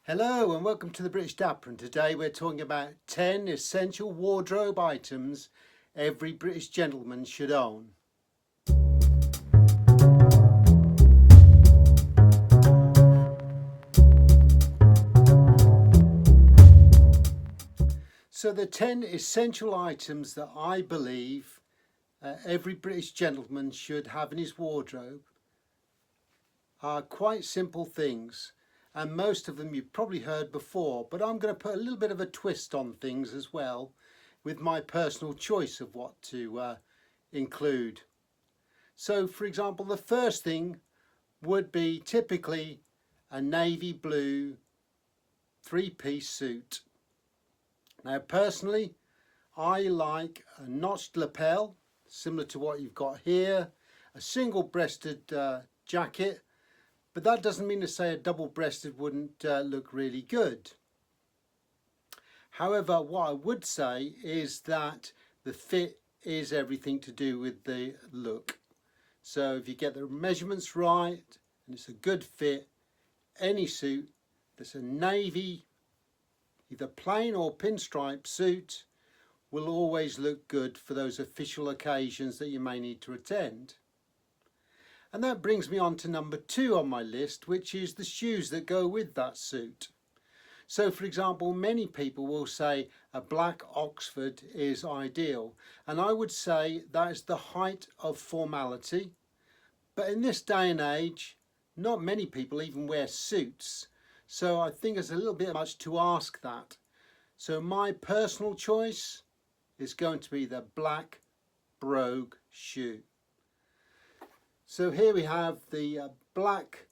Hello and welcome to the British Dapper, and today we're talking about 10 essential wardrobe items every British gentleman should own. So the 10 essential items that I believe every British gentleman should have in his wardrobe are quite simple things. And most of them you've probably heard before, but I'm going to put a little bit of a twist on things as well with my personal choice of what to include. So for example, the first thing would be typically a navy blue three-piece suit. Now personally, I like a notched lapel similar to what you've got here, a single-breasted jacket. But that doesn't mean to say a double-breasted wouldn't look really good. However, what I would say is that the fit is everything to do with the look. So if you get the measurements right and it's a good fit, any suit that's a navy, either plain or pinstripe suit, will always look good for those official occasions that you may need to attend. And that brings me on to number 2 on my list, which is the shoes that go with that suit. So for example, many people will say a black Oxford is ideal, and I would say that is the height of formality. But in this day and age, not many people even wear suits, so I think it's a little bit much to ask that. So my personal choice is going to be the black brogue shoe. So here we have the black,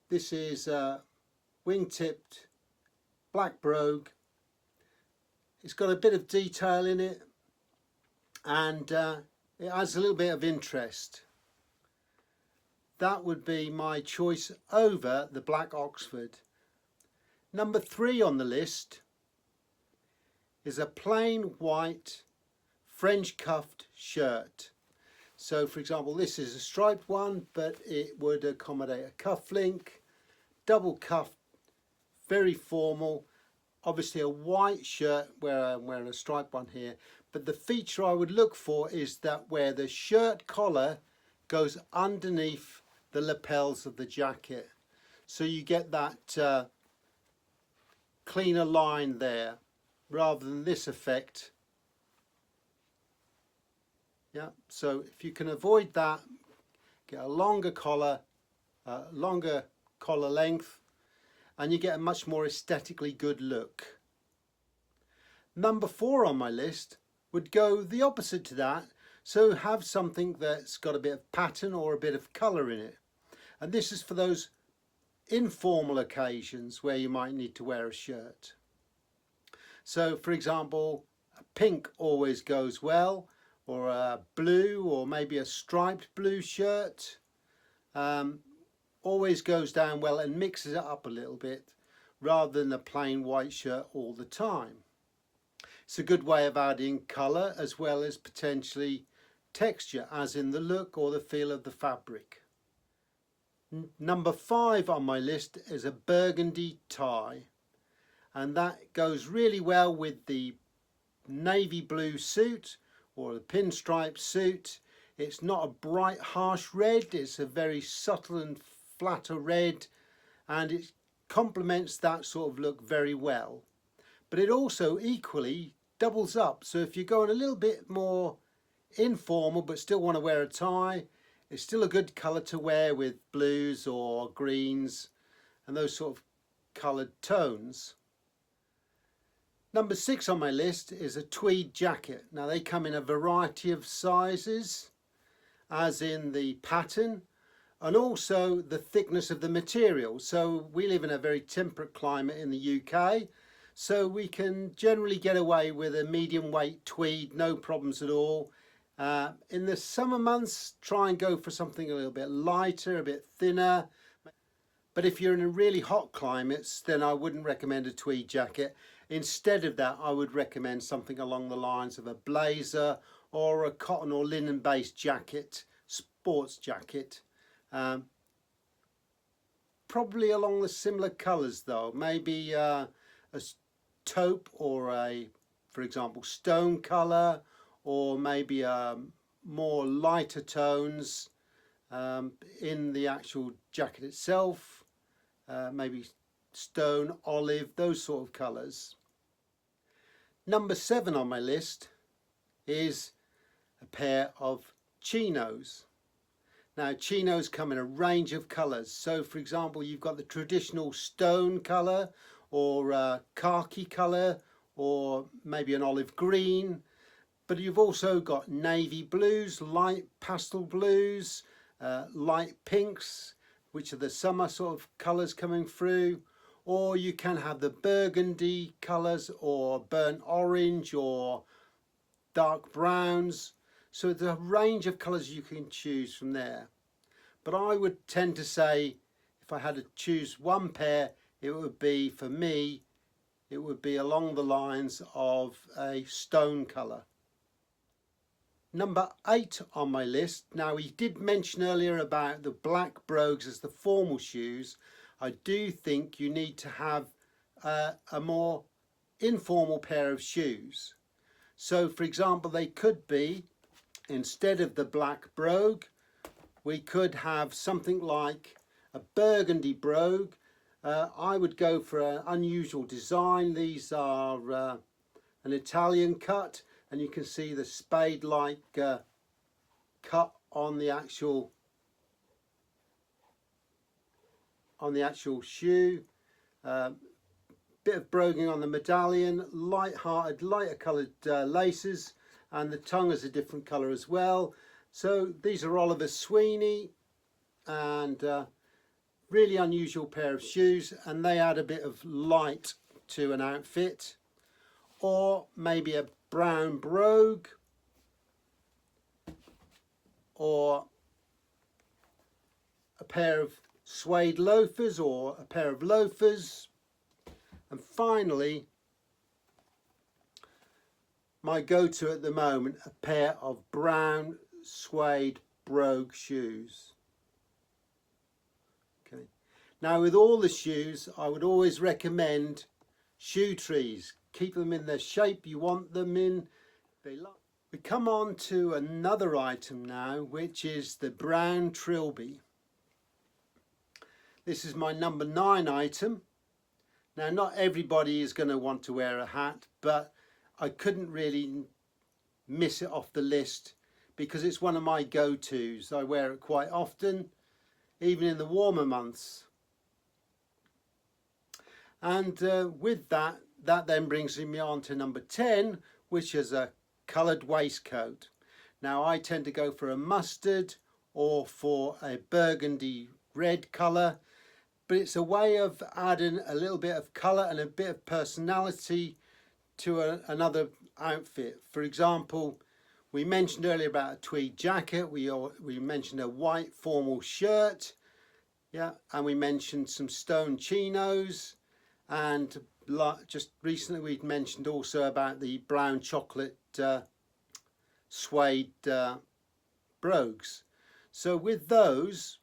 this is wing-tipped black brogue. It's got a bit of detail in it, and it adds a little bit of interest. That would be my choice over the black Oxford. Number 3 on the list is a plain white French cuffed shirt. So for example, this is a striped one, but it would accommodate a cuff link, double cuff, very formal. Obviously a white shirt where I'm wearing a striped one here, but the feature I would look for is that where the shirt collar goes underneath the lapels of the jacket. So you get that cleaner line there, rather than this effect. Yeah, so if you can avoid that, get a longer collar length, and you get a much more aesthetically good look. Number 4 on my list would go the opposite to that, so have something that's got a bit of pattern or a bit of colour in it. And this is for those informal occasions where you might need to wear a shirt. So for example, pink always goes well, or a blue, or maybe a striped blue shirt. Always goes down well and mixes it up a little bit, rather than a plain white shirt all the time. It's a good way of adding colour as well as potentially texture, as in the look or the feel of the fabric. Number 5 on my list is a burgundy tie, and that goes really well with the navy blue suit or the pinstripe suit. It's not a bright harsh red, it's a very subtle and flatter red, and it complements that sort of look very well. But it also equally doubles up, so if you're going a little bit more informal but still want to wear a tie, it's still a good colour to wear with blues or greens and those sort of coloured tones. Number 6 on my list is a tweed jacket. Now they come in a variety of sizes, as in the pattern and also the thickness of the material. So we live in a very temperate climate in the UK, so we can generally get away with a medium weight tweed, no problems at all. In the summer months, try and go for something a little bit lighter, a bit thinner. But if you're in a really hot climates, then I wouldn't recommend a tweed jacket. Instead of that, I would recommend something along the lines of a blazer or a cotton or linen based jacket, sports jacket. probably along the similar colours though, maybe a taupe or a, for example, stone colour, or maybe more lighter tones in the actual jacket itself, maybe stone, olive, those sort of colours. Number 7 on my list is a pair of chinos. Now chinos come in a range of colours. So for example, you've got the traditional stone colour, or khaki colour, or maybe an olive green, but you've also got navy blues, light pastel blues, light pinks, which are the summer sort of colours coming through, or you can have the burgundy colours, or burnt orange, or dark browns. So there's a range of colours you can choose from there. But I would tend to say, if I had to choose one pair, it would be, for me, it would be along the lines of a stone colour. Number 8 on my list. Now, we did mention earlier about the black brogues as the formal shoes. I do think you need to have a more informal pair of shoes. So for example, they could be, instead of the black brogue, we could have something like a burgundy brogue. I would go for an unusual design. These are an Italian cut, and you can see the spade-like cut on the actual shoe. Bit of broguing on the medallion, light-hearted, lighter coloured laces, and the tongue is a different colour as well. So these are Oliver Sweeney, and really unusual pair of shoes, and they add a bit of light to an outfit. Or maybe a brown brogue, or a pair of suede loafers, or a pair of loafers. And finally, my go-to at the moment, a pair of brown suede brogue shoes. Okay. Now with all the shoes, I would always recommend shoe trees. Keep them in the shape you want them in. We come on to another item now, which is the brown trilby. This is my number 9 item. Now, not everybody is going to want to wear a hat, but I couldn't really miss it off the list because it's one of my go-tos. I wear it quite often, even in the warmer months. And with that then brings me on to number 10, which is a coloured waistcoat. Now, I tend to go for a mustard or for a burgundy red colour, but it's a way of adding a little bit of colour and a bit of personality to another outfit. For example, we mentioned earlier about a tweed jacket, we mentioned a white formal shirt, yeah, and we mentioned some stone chinos, and just recently we'd mentioned also about the brown chocolate suede brogues. So with those,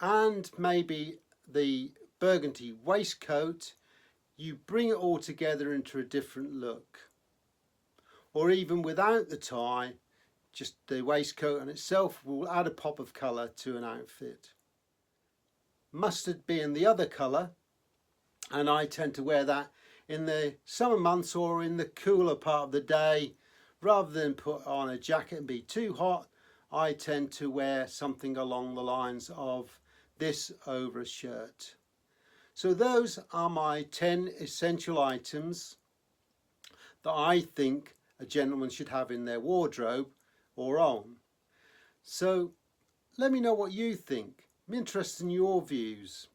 and maybe the burgundy waistcoat, you bring it all together into a different look. Or even without the tie, just the waistcoat in itself will add a pop of colour to an outfit. Mustard being the other colour, and I tend to wear that in the summer months or in the cooler part of the day. Rather than put on a jacket and be too hot, I tend to wear something along the lines of this over a shirt. So those are my 10 essential items that I think a gentleman should have in their wardrobe or on. So let me know what you think. I'm interested in your views.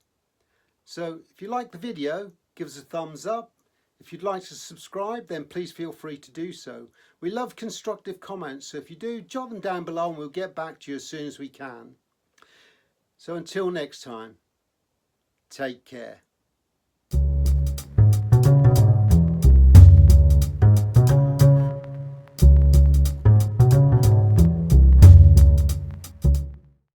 So if you like the video, give us a thumbs up. If you'd like to subscribe, then please feel free to do so. We love constructive comments, so if you do, jot them down below and we'll get back to you as soon as we can. So until next time, take care.